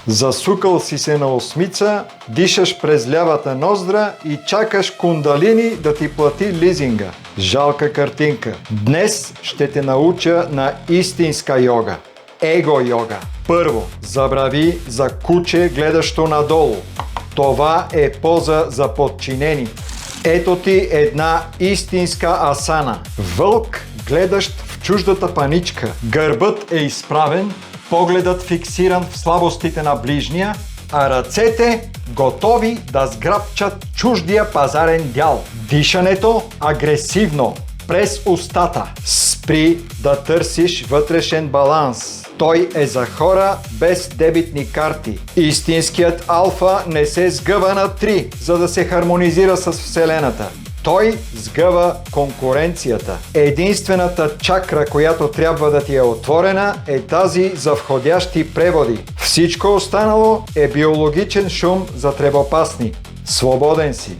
Засукал си се на осмица, дишаш през лявата ноздра и чакаш кундалини да ти плати лизинга. Жалка картинка. Днес ще те науча на истинска йога. Его йога. Първо, забрави за куче гледащо надолу. Това е поза за подчинени. Ето ти една истинска асана. Вълк, гледащ в чуждата паничка. Гърбът е изправен, погледът фиксиран в слабостите на ближния, а ръцете готови да сграбчат чуждия пазарен дял. Дишането агресивно, през устата. Спри да търсиш вътрешен баланс. Той е за хора без дебитни карти. Истинският алфа не се сгъва на 3, за да се хармонизира с Вселената. Той сгъва конкуренцията. Единствената чакра, която трябва да ти е отворена, е тази за входящи преводи. Всичко останало е биологичен шум за тревопасни. Свободен си!